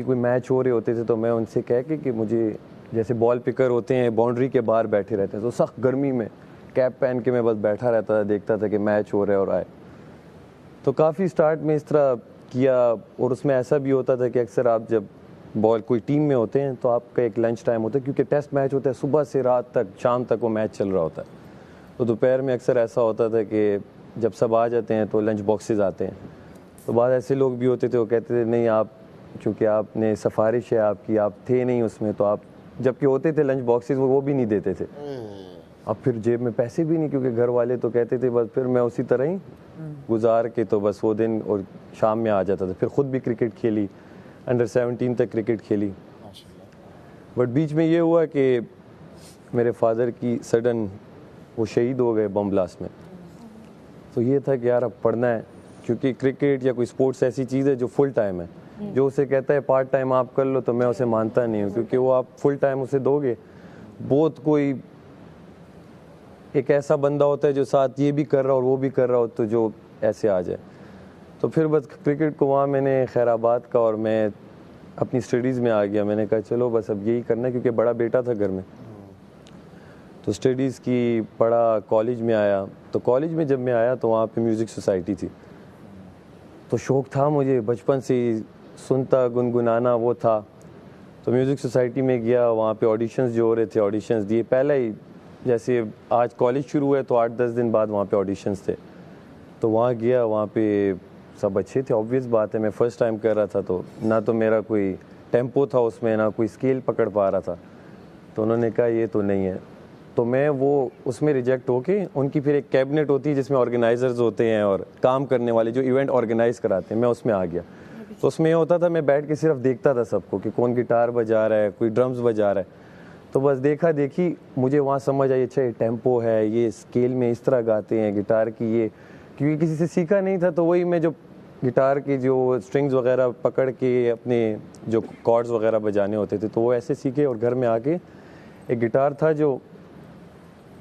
کوئی میچ ہو رہے ہوتے تھے تو میں ان سے کہہ کے کہ مجھے جیسے بال پکر ہوتے ہیں باؤنڈری کے باہر بیٹھے رہتے ہیں تو سخت گرمی میں کیپ پہن کے میں بس بیٹھا رہتا تھا, دیکھتا تھا کہ میچ ہو رہا ہے اور آئے. تو کافی سٹارٹ میں اس طرح کیا, اور اس میں ایسا بھی ہوتا تھا کہ اکثر آپ جب بال کوئی ٹیم میں ہوتے ہیں تو آپ کا ایک لنچ ٹائم ہوتا ہے, کیونکہ ٹیسٹ میچ ہوتا ہے صبح سے رات تک, شام تک وہ میچ چل رہا ہوتا ہے. تو دوپہر میں اکثر ایسا ہوتا تھا کہ جب سب آ جاتے ہیں تو لنچ باکسز آتے ہیں. تو بعض ایسے لوگ بھی ہوتے تھے وہ کہتے تھے نہیں آپ چونکہ آپ نے سفارش ہے آپ کی, آپ تھے نہیں اس میں, تو آپ جب کہ ہوتے تھے لنچ باکسز وہ بھی نہیں دیتے تھے. اب پھر جیب میں پیسے بھی نہیں, کیونکہ گھر والے تو کہتے تھے بس, پھر میں اسی طرح ہی گزار کے تو بس وہ دن اور شام میں آ جاتا تھا. پھر خود بھی کرکٹ کھیلی, انڈر 17 تک کرکٹ کھیلی. بٹ بیچ میں یہ ہوا کہ میرے فادر کی سڈن وہ شہید ہو گئے بم بلاسٹ میں. تو یہ تھا کہ یار اب پڑھنا ہے, کیونکہ کرکٹ یا کوئی اسپورٹس ایسی چیز ہے جو فل ٹائم ہے. جو اسے کہتا ہے پارٹ ٹائم آپ کر لو تو میں اسے مانتا نہیں ہوں, کیونکہ وہ آپ فل ٹائم اسے دو گے, بہت کوئی ایک ایسا بندہ ہوتا ہے جو ساتھ یہ بھی کر رہا اور وہ بھی کر رہا ہو تو جو ایسے آ جائے. تو پھر بس کرکٹ کو وہاں میں نے خیر آباد کا, اور میں اپنی اسٹڈیز میں آ گیا. میں نے کہا چلو بس اب یہی کرنا ہے, کیونکہ بڑا بیٹا تھا گھر میں. تو اسٹڈیز کی پڑھا, کالج میں آیا. تو کالج میں جب میں آیا تو وہاں پہ میوزک سوسائٹی تھی. تو شوق تھا مجھے بچپن سے ہی, سنتا گنگنانا وہ تھا. تو میوزک سوسائٹی میں گیا, وہاں پہ آڈیشنز جو ہو رہے تھے آڈیشنز دیے. پہلے ہی جیسے آج کالج شروع ہے تو 8-10 دن بعد وہاں پہ آڈیشنز تھے. تو وہاں گیا, وہاں پہ سب اچھے تھے. آبویس بات ہے میں فرسٹ ٹائم کر رہا تھا, تو نہ تو میرا کوئی ٹیمپو تھا اس میں, نہ کوئی اسکیل پکڑ پا رہا تھا. تو انہوں نے کہا یہ تو نہیں ہے. تو میں وہ اس میں ریجیکٹ ہو کے, ان کی پھر ایک کیبنٹ ہوتی ہے جس میں آرگنائزرز ہوتے ہیں اور کام کرنے والے جو ایونٹ آرگنائز کراتے ہیں, میں اس میں آ گیا. تو اس میں یہ ہوتا تھا میں بیٹھ کے صرف دیکھتا تھا سب کو کہ کون گٹار بجا رہا ہے, کوئی ڈرمز بجا رہا ہے. تو بس دیکھا دیکھی مجھے وہاں سمجھ آئی اچھا یہ ٹیمپو ہے, یہ اسکیل میں اس طرح گاتے ہیں گٹار کی, یہ کیونکہ کسی سے سیکھا نہیں تھا. تو وہی میں جو گٹار کی جو اسٹرنگز وغیرہ پکڑ کے اپنے جو کارڈز وغیرہ بجانے ہوتے تھے تو وہ ایسے سیکھے. اور گھر میں آ کے ایک گٹار تھا جو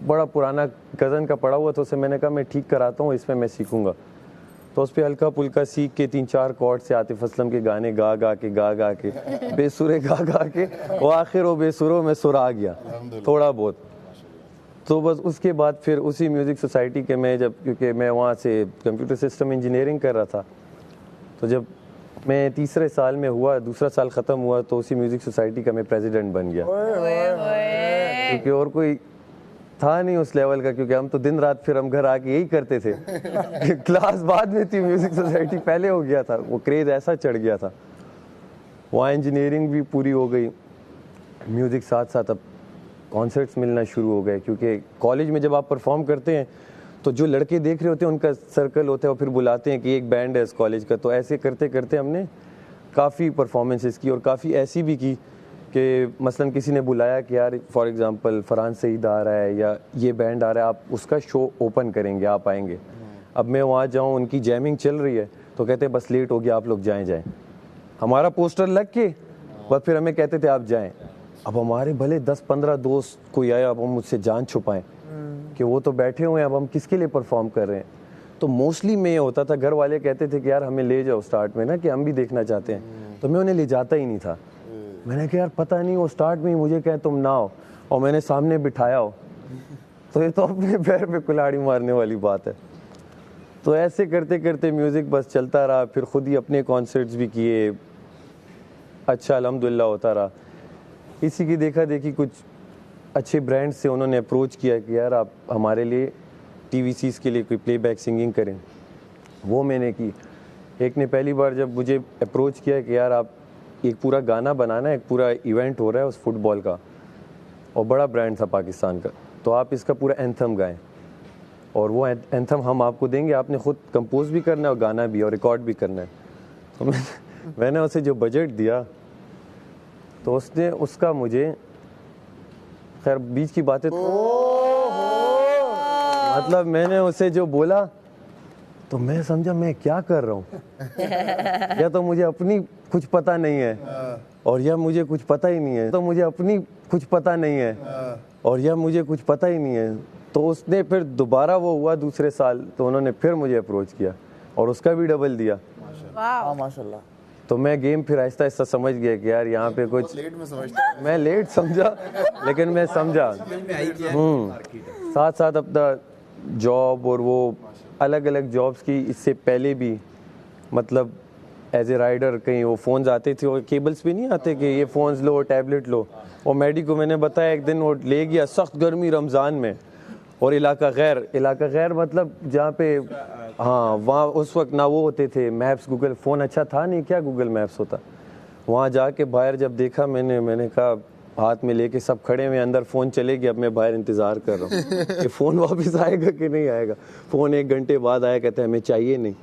بڑا پرانا کزن کا پڑا ہوا تھا, اسے میں نے کہا میں ٹھیک کراتا ہوں, اس میں میں سیکھوں گا. تو اس پہ ہلکا پھلکا سیکھ کے 3-4 کارڈ سے عاطف اسلم کے گانے گا گا کے بے سرے گا کے وہ آخر وہ بے سروں میں سر آ گیا تھوڑا بہت. تو بس اس کے بعد پھر اسی میوزک سوسائٹی کے میں جب, کیونکہ میں وہاں سے کمپیوٹر سسٹم انجینئرنگ کر رہا تھا, تو جب میں تیسرے سال میں ہوا, دوسرا سال ختم ہوا, تو اسی میوزک سوسائٹی کا میں پریزیڈنٹ بن گیا. کیونکہ اور کوئی تھا نہیں اس لیول کا, کیونکہ ہم تو دن رات پھر ہم گھر آ کے یہی کرتے تھے. کلاس بعد میں تھی, میوزک سوسائٹی پہلے ہو گیا تھا, وہ کریز ایسا چڑھ گیا تھا. وہاں انجینئرنگ بھی پوری ہو گئی, میوزک ساتھ ساتھ اب کانسرٹس ملنا شروع ہو گئے. کیونکہ کالج میں جب آپ پرفارم کرتے ہیں تو جو لڑکے دیکھ رہے ہوتے ہیں ان کا سرکل ہوتا ہے, وہ پھر بلاتے ہیں کہ ایک بینڈ ہے اس کالج کا. تو ایسے کرتے کرتے ہم نے کافی پرفارمنسز کی, اور کافی ایسی بھی کی کہ مثلا کسی نے بلایا کہ یار فار ایگزامپل فرحان سعید آ رہا ہے یا یہ بینڈ آ رہا ہے, آپ اس کا شو اوپن کریں گے, آپ آئیں گے. اب میں وہاں جاؤں, ان کی جیمنگ چل رہی ہے, تو کہتے ہیں بس لیٹ ہو گیا آپ لوگ جائیں. ہمارا پوسٹر لگ کے بس پھر ہمیں کہتے تھے آپ جائیں. اب ہمارے بھلے 10-15 دوست کوئی آیا, اب ہم مجھ سے جان چھپائیں کہ وہ تو بیٹھے ہوئے ہیں, اب ہم کس کے لیے پرفارم کر رہے ہیں. تو موسٹلی میں یہ ہوتا تھا, گھر والے کہتے تھے کہ یار ہمیں لے جاؤ اسٹارٹ میں نا, کہ ہم بھی دیکھنا چاہتے ہیں. تو میں انہیں لے جاتا ہی نہیں تھا. میں نے کہا یار پتہ نہیں, وہ اسٹارٹ میں ہی مجھے کہے تم نہ آؤ, اور میں نے سامنے بٹھایا ہو, تو یہ تو اپنے پیر پہ کلاڑی مارنے والی بات ہے. تو ایسے کرتے کرتے میوزک بس چلتا رہا. پھر خود ہی اپنے کانسرٹس بھی کیے, اچھا الحمدللہ ہوتا رہا. اسی کی دیکھا دیکھی کچھ اچھے برانڈ سے انہوں نے اپروچ کیا کہ یار آپ ہمارے لیے ٹی وی سیز کے لیے کوئی پلے بیک سنگنگ کریں. وہ میں نے کی. ایک نے پہلی بار جب مجھے اپروچ کیا کہ یار آپ ایک پورا گانا بنانا ہے, ایک پورا ایونٹ ہو رہا ہے اس فٹ بال کا, اور بڑا برانڈ تھا پاکستان کا, تو آپ اس کا پورا اینتھم گائیں, اور وہ اینتھم ہم آپ کو دیں گے, آپ نے خود کمپوز بھی کرنا ہے اور گانا بھی اور ریکارڈ بھی کرنا ہے. تو میں نے اسے جو بجٹ دیا تو اس نے اس کا مجھے, خیر بیچ کی باتیں, مطلب میں نے اسے جو بولا تو میں سمجھا میں کیا کر رہا ہوں, یا تو مجھے اپنی کچھ پتہ نہیں ہے, اور یا مجھے کچھ پتہ ہی نہیں ہے, تو مجھے اپنی کچھ پتہ نہیں ہے, اور یا مجھے کچھ پتہ ہی نہیں ہے. تو اس نے پھر دوبارہ وہ ہوا دوسرے سال, تو انہوں نے پھر مجھے اپروچ کیا اور اس کا بھی ڈبل دیا. ماشاء اللہ. تو میں گیم پھر آہستہ آہستہ سمجھ گیا کہ یار یہاں پہ کچھ لیٹ میں سمجھتا میں لیٹ سمجھا لیکن میں سمجھا. ساتھ ساتھ اپنا جاب اور وہ الگ الگ جابس کی اس سے پہلے بھی مطلب ایز اے رائڈر کہیں وہ فونز آتے تھے اور کیبلس بھی نہیں آتے کہ یہ فونز لو ٹیبلٹ لو. اور میڈی کو میں نے بتایا ایک دن وہ لے گیا سخت گرمی رمضان میں اور علاقہ غیر مطلب جہاں پہ ہاں وہاں اس وقت نہ وہ ہوتے تھے میپس گوگل فون اچھا تھا نہیں کیا گوگل میپس ہوتا. وہاں جا کے باہر جب دیکھا میں نے کہا ہاتھ میں لے کے سب کھڑے ہوئے اندر فون چلے گیا اب میں باہر انتظار کر رہا ہوں کہ فون واپس آئے گا کہ نہیں آئے گا. فون 1 گھنٹے بعد آیا کہتا ہے ہمیں چاہیے نہیں.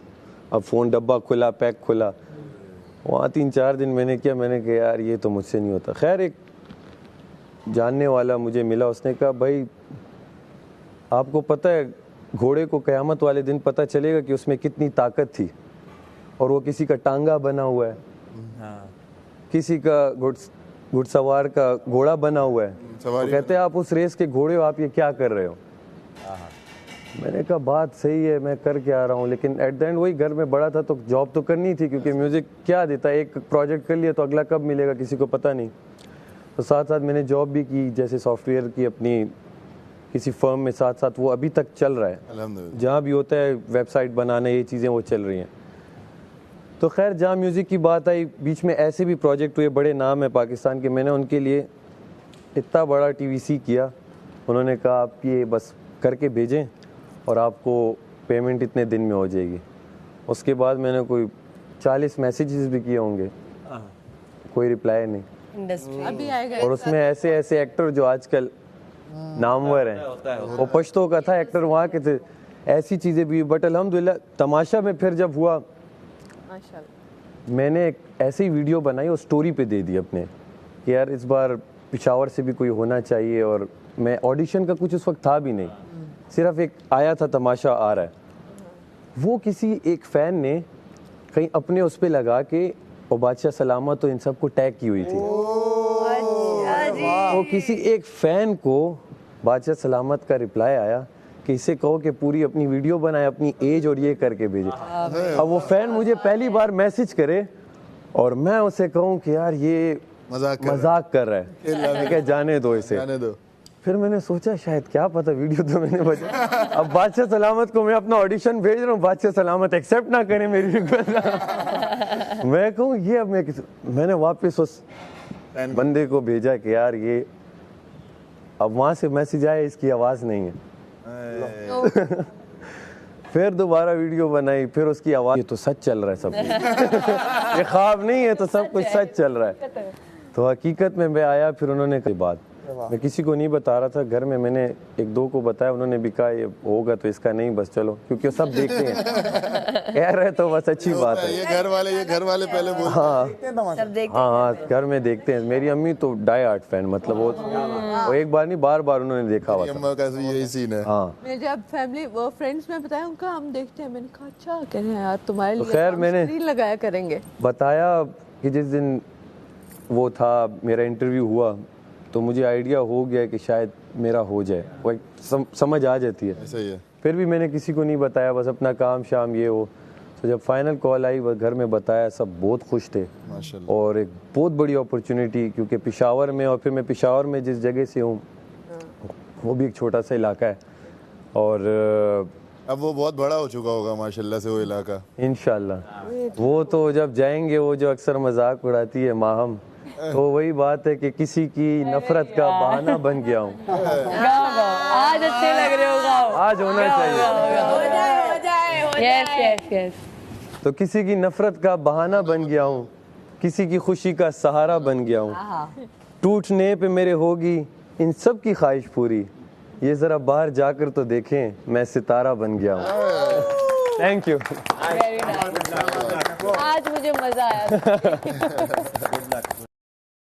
اب فون ڈبہ کھلا پیک کھلا. وہاں 3-4 دن میں نے کہا یار یہ تو مجھ سے نہیں ہوتا. خیر ایک جاننے والا مجھے ملا اس نے کہا بھائی آپ کو پتہ ہے گھوڑے کو قیامت والے دن پتہ چلے گا کہ اس میں کتنی طاقت تھی اور وہ کسی کا ٹانگا بنا ہوا ہے کسی کا گھڑ سوار کا گھوڑا بنا ہوا ہے. وہ کہتے ہیں آپ اس ریس کے گھوڑے ہو آپ یہ کیا کر رہے ہو. میں نے کہا بات صحیح ہے میں کر کے آ رہا ہوں لیکن ایٹ دا اینڈ وہی گھر میں بڑا تھا تو جاب تو کرنی تھی کیونکہ میوزک کیا دیتا ہے ایک پروجیکٹ کر لیا تو اگلا کب ملے گا کسی کو پتہ نہیں. تو ساتھ ساتھ میں نے جاب بھی کی جیسے سافٹ ویئر کی اپنی کسی فرم میں ساتھ ساتھ وہ ابھی تک چل رہا ہے جہاں بھی ہوتا ہے ویب سائٹ بنانا یہ چیزیں وہ چل رہی ہیں. تو خیر جہاں میوزک کی بات آئی بیچ میں ایسے بھی پروجیکٹ ہوئے بڑے نام ہیں پاکستان کے میں نے ان کے لیے اتنا بڑا TVC کیا. انہوں نے کہا آپ یہ بس کر کے بھیجیں اور آپ کو پیمنٹ اتنے دن میں ہو جائے گی. اس کے بعد میں نے کوئی 40 میسیجز بھی کیے ہوں گے کوئی رپلائی نہیں. اور اس میں ایسے ایکٹر جو آج کل نامور ہیں وہ پشتوں کا تھا ایکٹر وہاں کے تھے ایسی چیزیں بھی. بٹ الحمدللہ تماشا میں پھر جب ہوا میں نے ایک ایسی ویڈیو بنائی اور سٹوری پہ دے دی اپنے کہ یار اس بار پشاور سے بھی کوئی ہونا چاہیے. اور میں آڈیشن کا کچھ اس وقت تھا بھی نہیں صرف ایک آیا تھا تماشا آ رہا ہے. وہ کسی ایک فین نے کہیں اپنے اس پہ لگا کے اور بادشاہ سلامت تو ان سب کو ٹیگ کی ہوئی تھی. وہ کسی ایک فین کو بادشاہ سلامت کا رپلائی آیا کہ اسے کہو کہ پوری اپنی ویڈیو بنائے اپنی ایج اور یہ کر کے بھیجے. اب وہ فین مجھے پہلی بار میسج کرے اور میں اسے کہوں کہ یار یہ مذاق کر رہا ہے کہ جانے دو اسے. پھر میں نے سوچا شاید کیا پتہ ویڈیو تو میں نے بچا. اب بادشاہ سلامت کو میں اپنا آڈیشن بھیج رہا ہوں بادشاہ سلامت ایکسیپٹ نہ کریں میری ریکویسٹ. میں کہوں یہ اب میں نے واپس اس بندے کو بھیجا کہ یار یہ اب وہاں سے میسج آیا اس کی آواز نہیں ہے. پھر دوبارہ ویڈیو بنائی پھر اس کی آواز یہ تو سچ چل رہا ہے سب کچھ یہ خواب نہیں ہے تو سب کچھ سچ چل رہا ہے. تو حقیقت میں آیا پھر انہوں نے کہی بات میں کسی کو نہیں بتا رہا تھا گھر میں نے 1-2 کو بتایا انہوں نے بھی کہا یہ ہوگا تو اس کا نہیں بس چلو کیونکہ سب دیکھتے ہیں کہہ رہے تو بس اچھی بات ہے. یہ گھر والے پہلے ہاں گھر میں دیکھتے ہیں. میری امی تو ڈائی آرٹ فین مطلب وہ ایک بار نہیں بار بار انہوں نے دیکھا ہوا تھا. یہی سین ہے. ہاں میں جب فیملی فرینڈس میں بتایا ان کا ہم دیکھتے ہیں میں نے کہا اچھا کہہ رہے ہیں یار تمہارے لیے خیر میں نے لگایا کریں گے. بتایا کہ جس دن وہ تھا میرا انٹرویو ہوا تو مجھے آئیڈیا ہو گیا کہ شاید میرا ہو جائے وہ سمجھ آ جاتی ہے. پھر بھی میں نے کسی کو نہیں بتایا بس اپنا کام شام یہ ہو. تو جب فائنل کال آئی گھر میں بتایا سب بہت خوش تھے اور ایک بہت بڑی اپرچونیٹی کیونکہ پشاور میں اور پھر میں پشاور میں جس جگہ سے ہوں وہ بھی ایک چھوٹا سا علاقہ ہے اور اب وہ بہت بڑا ہو چکا ہوگا ماشاءاللہ سے وہ علاقہ انشاءاللہ. وہ تو جب جائیں گے وہ جو اکثر مذاق اڑاتی ہے ماہم تو وہی بات ہے کہ کسی کی نفرت کا بہانہ بن گیا ہوں. آج اچھے لگ رہے ہو آج ہونا چاہیے. تو کسی کی نفرت کا بہانہ بن گیا ہوں کسی کی خوشی کا سہارا بن گیا ہوں. ٹوٹنے پہ میرے ہوگی ان سب کی خواہش پوری یہ ذرا باہر جا کر تو دیکھیں میں ستارہ بن گیا ہوں. Thank you. آج مجھے مزہ آیا.